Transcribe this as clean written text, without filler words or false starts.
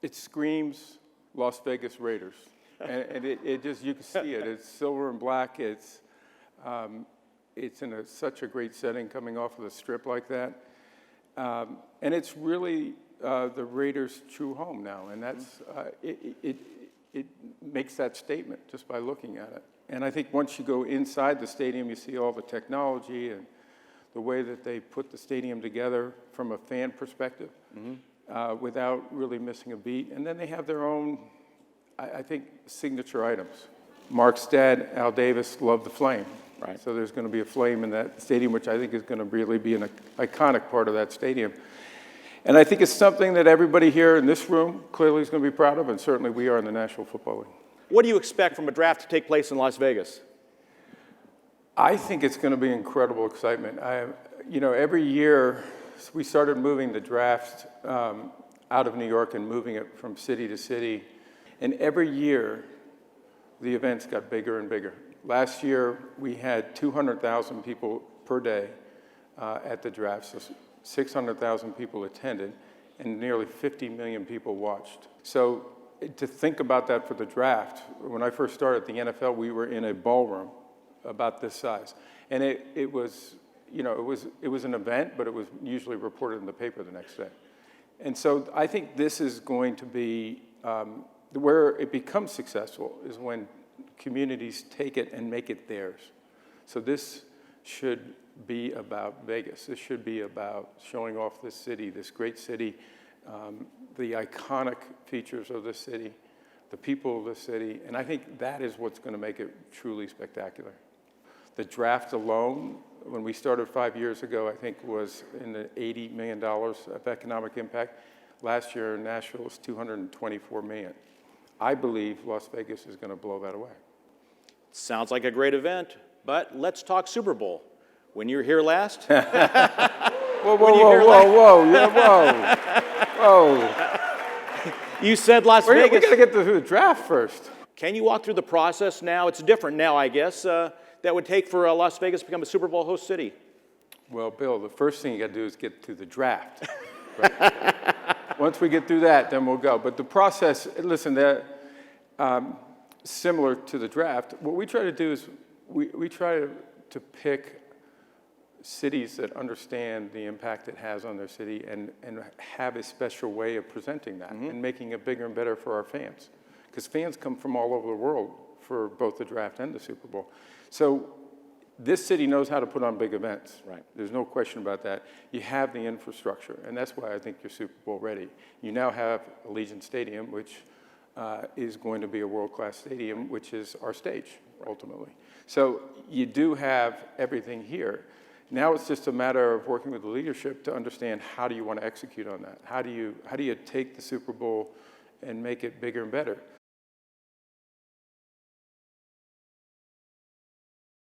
It screams Las Vegas Raiders. And it just, you can see it. It's silver and black. It's in such a great setting coming off of the strip like that. And it's really the Raiders' true home now. And that's, it makes that statement just by looking at it. And I think once you go inside the stadium, you see all the technology and the way that they put the stadium together from a fan perspective without really missing a beat. And then they have their own, I think, signature items. Mark's dad, Al Davis, loved the flame. Right. So there's going to be a flame in that stadium, which I think is going to really be an iconic part of that stadium. And I think it's something that everybody here in this room clearly is going to be proud of, and certainly we are in the National Football League. What do you expect from a draft to take place in Las Vegas? I think it's going to be incredible excitement. Every year we started moving the draft out of New York and moving it from city to city. And every year the events got bigger and bigger. Last year we had 200,000 people per day at the draft. So 600,000 people attended and nearly 50 million people watched. So to think about that for the draft, when I first started at the NFL, we were in a ballroom about this size. And it was an event, but it was usually reported in the paper the next day. And so I think this is going to be, where it becomes successful is when communities take it and make it theirs. So this should be about Vegas. This should be about showing off this city, this great city, the iconic features of this city, the people of this city, and I think that is what's going to make it truly spectacular. The draft alone, when we started 5 years ago, I think was in the $80 million of economic impact. Last year in Nashville was $224 million. I believe Las Vegas is going to blow that away. Sounds like a great event, but let's talk Super Bowl. When you were here last? Whoa, You said Las Vegas. We got to get to the draft first. Can you walk through the process now? It's different now, I guess, that would take for Las Vegas to become a Super Bowl host city. Well, Bill, the first thing you got to do is get to the draft. Right? Once we get through that, then we'll go. But the process, listen, they're similar to the draft. What we try to do is we try to pick cities that understand the impact it has on their city and have a special way of presenting that and making it bigger and better for our fans. Because fans come from all over the world for both the draft and the Super Bowl. So this city knows how to put on big events. Right. There's no question about that. You have the infrastructure, and that's why I think you're Super Bowl ready. You now have Allegiant Stadium, which is going to be a world-class stadium, which is our stage, ultimately. So you do have everything here. Now it's just a matter of working with the leadership to understand how do you want to execute on that? How do you take the Super Bowl and make it bigger and better?